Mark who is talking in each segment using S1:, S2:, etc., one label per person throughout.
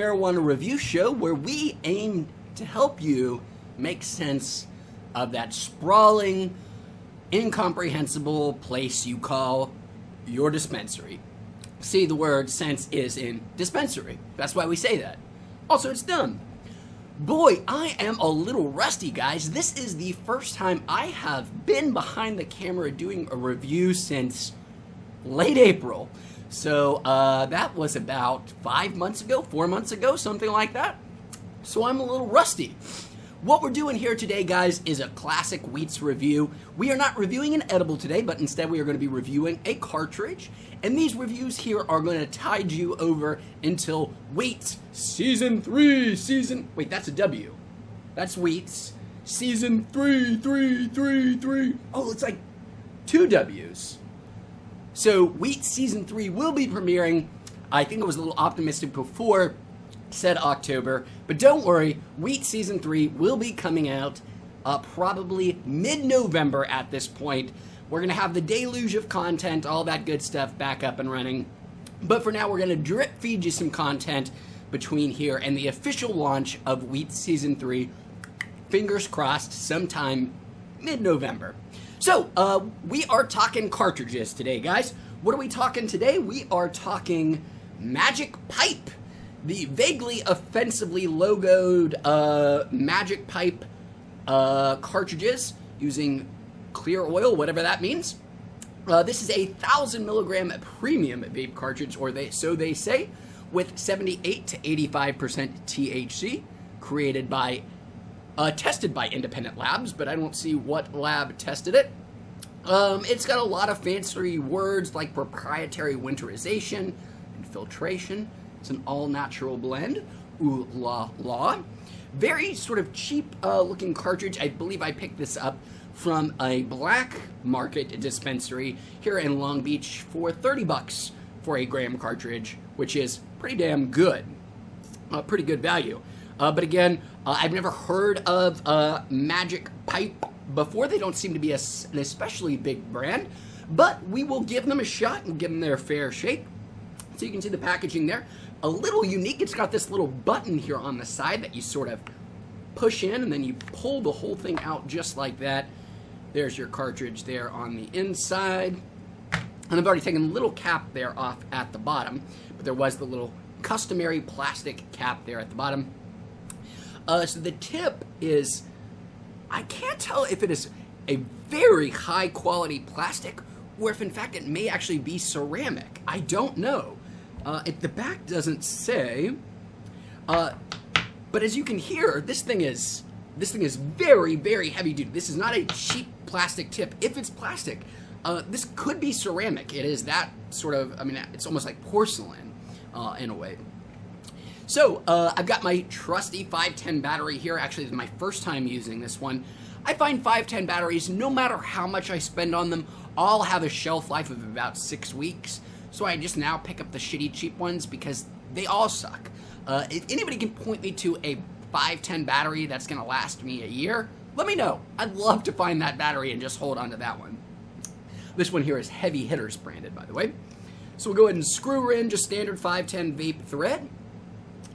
S1: marijuana review show where we aim to help you make sense of that sprawling, incomprehensible place you call your dispensary. See, the word sense is in dispensary. That's why we say that. Also, it's dumb. Boy, I am a little rusty, guys. This is the first time I have been behind the camera doing a review since late April. So that was about 5 months ago, 4 months ago, something like that. So I'm a little rusty. What we're doing here today, guys, is a classic Weeats review. We are not reviewing an edible today, but instead we are going to be reviewing a cartridge. And these reviews here are going to tide you over until Weeats Season 3, Wait, that's a W. That's Weeats Season 3. Oh, it's like 2 W's. So Weeats Season 3 will be premiering. I think I was a little optimistic before, said October, but don't worry, Weeats Season 3 will be coming out probably mid-November at this point. We're going to have the deluge of content, all that good stuff back up and running. But for now, we're going to drip feed you some content between here and the official launch of Weeats Season 3, fingers crossed, sometime mid-November. So, we are talking cartridges today, guys. What are we talking today? We are talking Magic Pipe. The vaguely offensively logoed Magic Pipe cartridges using clear oil, whatever that means. This is a 1,000 milligram premium vape cartridge, or so they say, with 78 to 85% THC, created by, tested by independent labs, but I don't see what lab tested it. It's got a lot of fancy words like proprietary winterization and filtration. It's an all-natural blend. Ooh la la. Very sort of cheap looking cartridge. I believe I picked this up from a black market dispensary here in Long Beach for $30 for a gram cartridge, which is pretty damn good. Pretty good value. But again, I've never heard of Magic Pipe before. They don't seem to be an especially big brand, but we will give them a shot and give them their fair shake. So you can see the packaging there. A little unique. It's got this little button here on the side that you sort of push in, and then you pull the whole thing out just like that. There's your cartridge there on the inside. And I've already taken the little cap there off at the bottom, but there was the little customary plastic cap there at the bottom. So the tip is, I can't tell if it is a very high quality plastic or if in fact it may actually be ceramic. I don't know. The back doesn't say, but as you can hear, this thing is very, very heavy duty. This is not a cheap plastic tip. If it's plastic, this could be ceramic. It is that sort of, I mean, it's almost like porcelain in a way. So I've got my trusty 510 battery here. Actually, this is my first time using this one. I find 510 batteries, no matter how much I spend on them, all have a shelf life of about 6 weeks. So I just now pick up the shitty cheap ones because they all suck. If anybody can point me to a 510 battery that's going to last me a year, let me know. I'd love to find that battery and just hold on to that one. This one here is Heavy Hitters branded, by the way. So we'll go ahead and screw her in just standard 510 vape thread.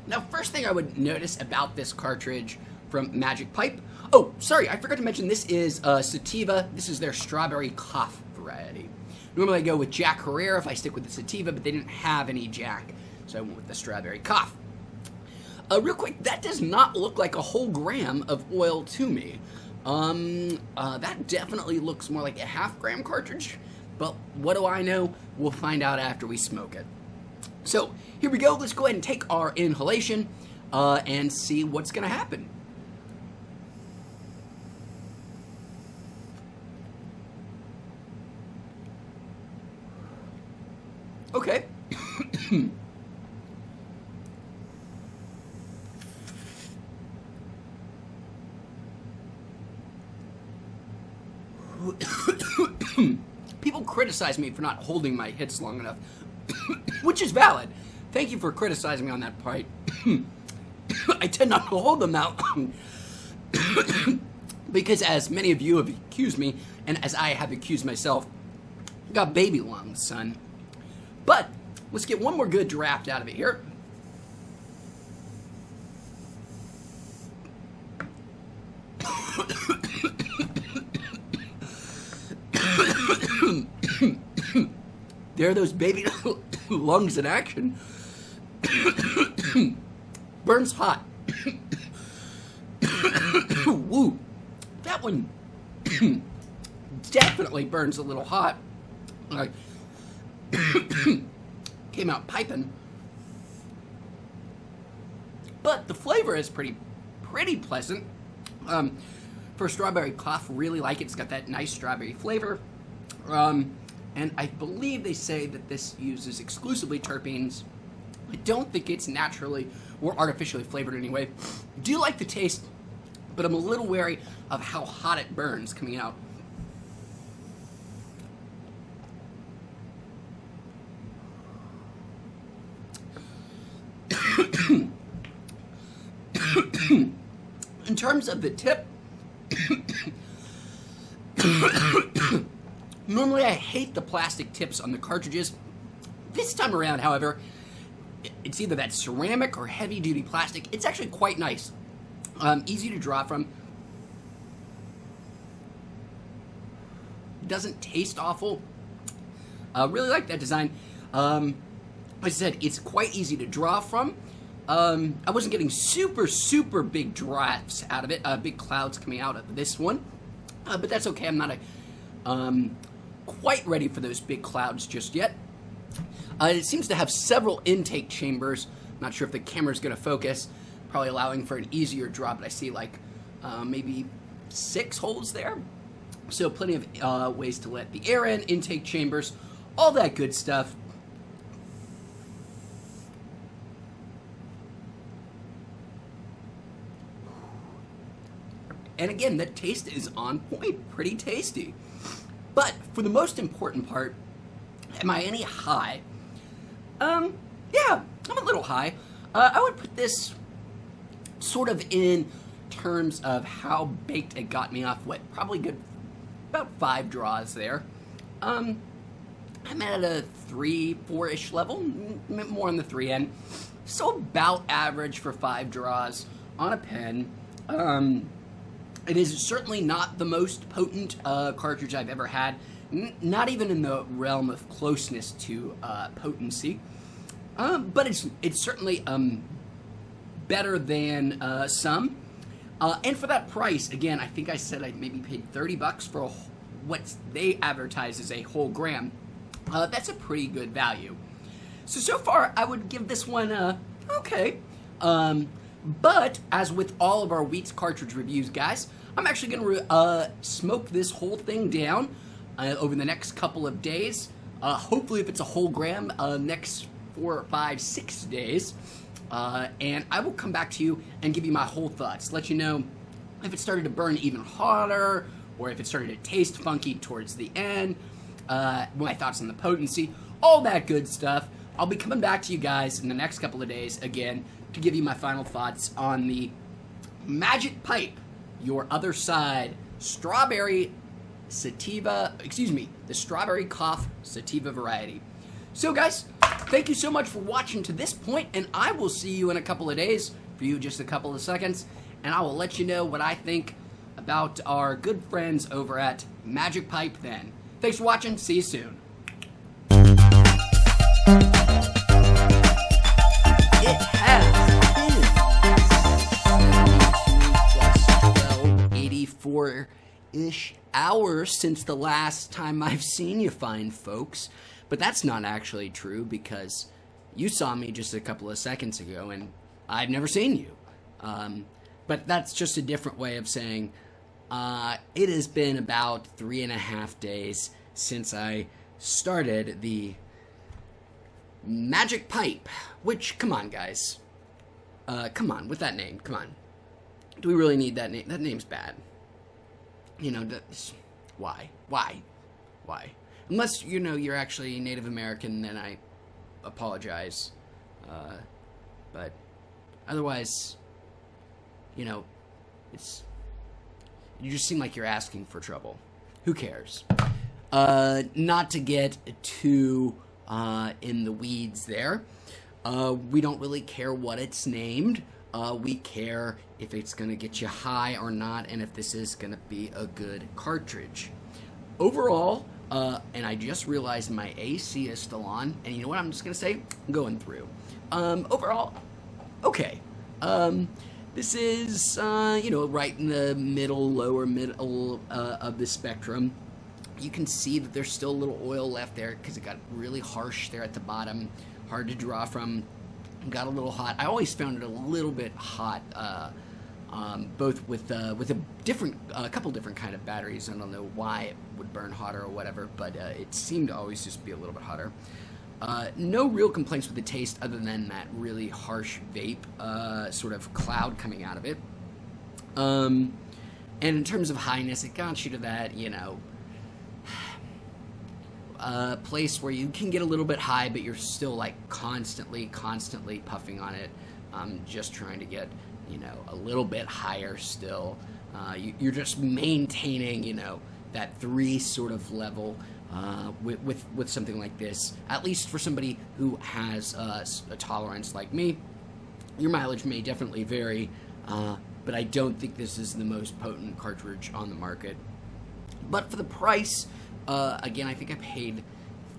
S1: Now, first thing I would notice about this cartridge from Magic Pipe. Oh, sorry, I forgot to mention this is sativa. This is their strawberry cough variety. Normally I go with Jack Herrera if I stick with the sativa, but they didn't have any Jack, so I went with the strawberry cough. Real quick, that does not look like a whole gram of oil to me. That definitely looks more like a half-gram cartridge, but what do I know? We'll find out after we smoke it. So here we go. Let's go ahead and take our inhalation and see what's going to happen. Okay. People criticize me for not holding my hits long enough, which is valid. Thank you for criticizing me on that part. I tend not to hold them that long because, as many of you have accused me, and as I have accused myself, I got baby lungs, son. But let's get one more good draft out of it here. There are those baby lungs in action. Burns hot. Woo. That one definitely burns a little hot. Like, came out piping. But the flavor is pretty pleasant. For strawberry cough, really like it. It's got that nice strawberry flavor. And I believe they say that this uses exclusively terpenes. I don't think it's naturally or artificially flavored in any way. Do like the taste, but I'm a little wary of how hot it burns coming out. In terms of the tip, normally I hate the plastic tips on the cartridges. This time around, however, it's either that ceramic or heavy-duty plastic. It's actually quite nice. Easy to draw from. Doesn't taste awful. Really like that design. Like I said, it's quite easy to draw from. I wasn't getting super big drafts out of it, big clouds coming out of this one. But that's okay. I'm not quite ready for those big clouds just yet. It seems to have several intake chambers. I'm not sure if the camera's going to focus, probably allowing for an easier draw, but I see like maybe 6 holes there. So plenty of ways to let the air in, intake chambers, all that good stuff. And again, the taste is on point, pretty tasty. But for the most important part, am I any high? Yeah, I'm a little high. I would put this sort of in terms of how baked it got me off what, probably good, about 5 draws there. I'm at a 3, 4-ish level, more on the 3 end. So about average for 5 draws on a pen. It is certainly not the most potent cartridge I've ever had, not even in the realm of closeness to potency. But it's certainly better than some. And for that price, again, I think I said I maybe paid $30 for what they advertise as a whole gram. That's a pretty good value. So far, I would give this one okay. But as with all of our Weeats cartridge reviews, guys, I'm actually going to smoke this whole thing down over the next couple of days. Hopefully, if it's a whole gram, next 4, 5, 6 days. And I will come back to you and give you my whole thoughts. Let you know if it started to burn even hotter, or if it started to taste funky towards the end. My thoughts on the potency, all that good stuff. I'll be coming back to you guys in the next couple of days again to give you my final thoughts on the Magic Pipe, your other side, strawberry sativa, the strawberry cough sativa variety. So guys, thank you so much for watching to this point, and I will see you in a couple of days, for you just a couple of seconds, and I will let you know what I think about our good friends over at Magic Pipe then. Thanks for watching, see you soon. It has been 84-ish hours since the last time I've seen you fine folks. But that's not actually true, because you saw me just a couple of seconds ago and I've never seen you. But that's just a different way of saying it has been about 3.5 days since I started the Magic Pipe, which, come on, guys. Come on, with that name, come on. Do we really need that name? That name's bad. You know, why? Unless, you know, you're actually Native American, then I apologize. But otherwise, you know, you just seem like you're asking for trouble. Who cares? Not to get too in the weeds there. We don't really care what it's named. We care if it's going to get you high or not, and if this is going to be a good cartridge. Overall, And I just realized my AC is still on, and you know what I'm just gonna say? I'm going through. Overall, okay. This is, right in the lower middle of the spectrum. You can see that there's still a little oil left there because it got really harsh there at the bottom, hard to draw from. Got a little hot. I always found it a little bit hot, both with a couple different kind of batteries. I don't know why it would burn hotter or whatever, but it seemed to always just be a little bit hotter. No real complaints with the taste other than that really harsh vape sort of cloud coming out of it. And in terms of highness, it got you to that, place where you can get a little bit high, but you're still like constantly puffing on it, just trying to get, a little bit higher still. You're just maintaining, that 3 sort of level with something like this, at least for somebody who has a tolerance like me. Your mileage may definitely vary, but I don't think this is the most potent cartridge on the market. But for the price, again, I think I paid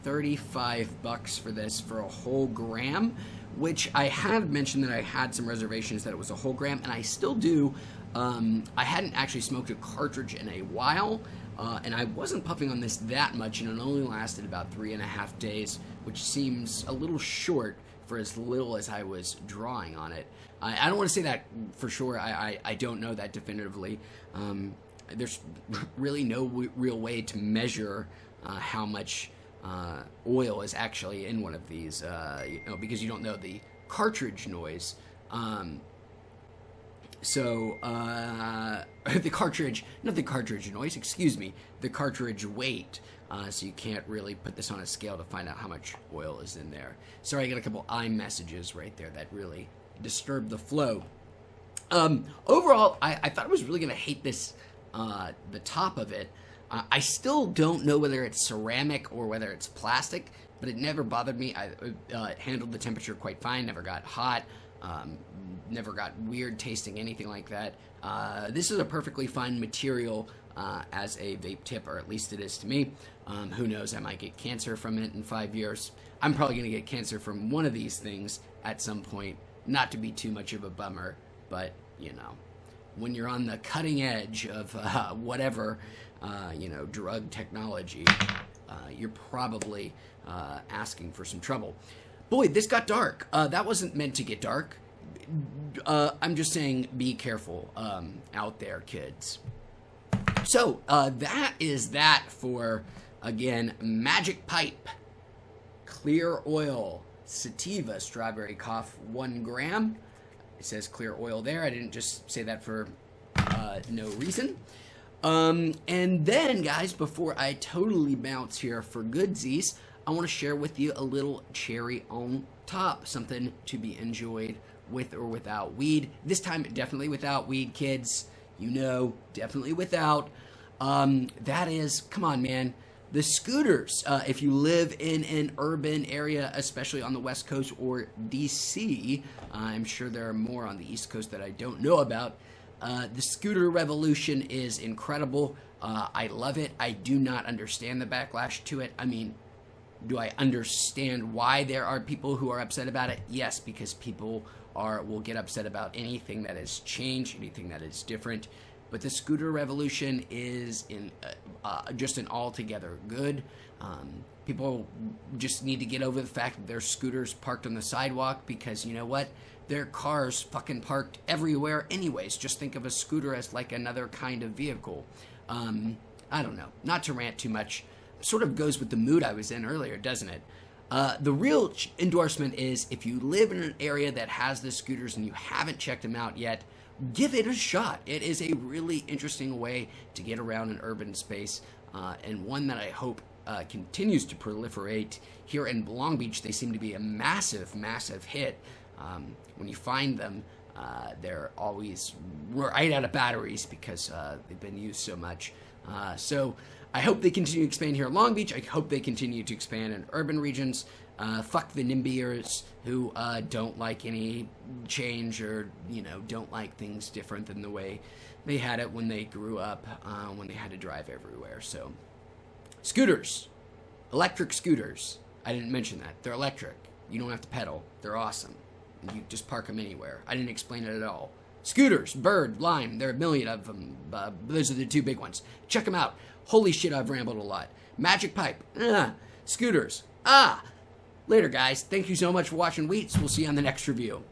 S1: $35 for this for a whole gram, which I have mentioned that I had some reservations that it was a whole gram, and I still do. I hadn't actually smoked a cartridge in a while, and I wasn't puffing on this that much, and it only lasted about 3.5 days, which seems a little short for as little as I was drawing on it. I don't want to say that for sure. I don't know that definitively. There's really no real way to measure how much oil is actually in one of these, because you don't know the cartridge noise. The cartridge noise, excuse me, the cartridge weight. So you can't really put this on a scale to find out how much oil is in there. Sorry, I got a couple iMessages right there that really disturbed the flow. Overall, I thought I was really going to hate this, the top of it. I still don't know whether it's ceramic or whether it's plastic, but it never bothered me. It handled the temperature quite fine, never got hot, never got weird tasting, anything like that. This is a perfectly fine material as a vape tip, or at least it is to me. Who knows, I might get cancer from it in 5 years. I'm probably going to get cancer from one of these things at some point, not to be too much of a bummer, but, when you're on the cutting edge of whatever, drug technology, you're probably asking for some trouble. Boy, this got dark. That wasn't meant to get dark. I'm just saying, be careful out there, kids. So, that is that for, again, Magic Pipe, Clear Oil, Sativa, Strawberry Cough, 1 gram. It says clear oil there. I didn't just say that for no reason. And then, guys, before I totally bounce here for goodsies, I want to share with you a little cherry on top, something to be enjoyed with or without weed. This time, definitely without weed, kids. Definitely without. That is, come on, man. The scooters, if you live in an urban area, especially on the West Coast or DC, I'm sure there are more on the East Coast that I don't know about. The scooter revolution is incredible. I love it. I do not understand the backlash to it. I mean, do I understand why there are people who are upset about it? Yes, because people will get upset about anything that has changed, anything that is different. But the scooter revolution is just an altogether good. People just need to get over the fact that there's scooters parked on the sidewalk because, you know what? There are cars fucking parked everywhere anyways. Just think of a scooter as like another kind of vehicle. I don't know. Not to rant too much. Sort of goes with the mood I was in earlier, doesn't it? The real endorsement is if you live in an area that has the scooters and you haven't checked them out yet, give it a shot. It is a really interesting way to get around an urban space, and one that I hope continues to proliferate. Here in Long Beach, they seem to be a massive, massive hit. When you find them, they're always right out of batteries because they've been used so much. So I hope they continue to expand here in Long Beach. I hope they continue to expand in urban regions. Fuck the NIMBYers who don't like any change or, don't like things different than the way they had it when they grew up, when they had to drive everywhere. So Scooters. Electric scooters. I didn't mention that. They're electric. You don't have to pedal. They're awesome. You just park them anywhere. I didn't explain it at all. Scooters, Bird, Lime. There are a million of them. Those are the two big ones. Check them out. Holy shit, I've rambled a lot. Magic Pipe. Scooters. Later, guys. Thank you so much for watching Weeats. We'll see you on the next review.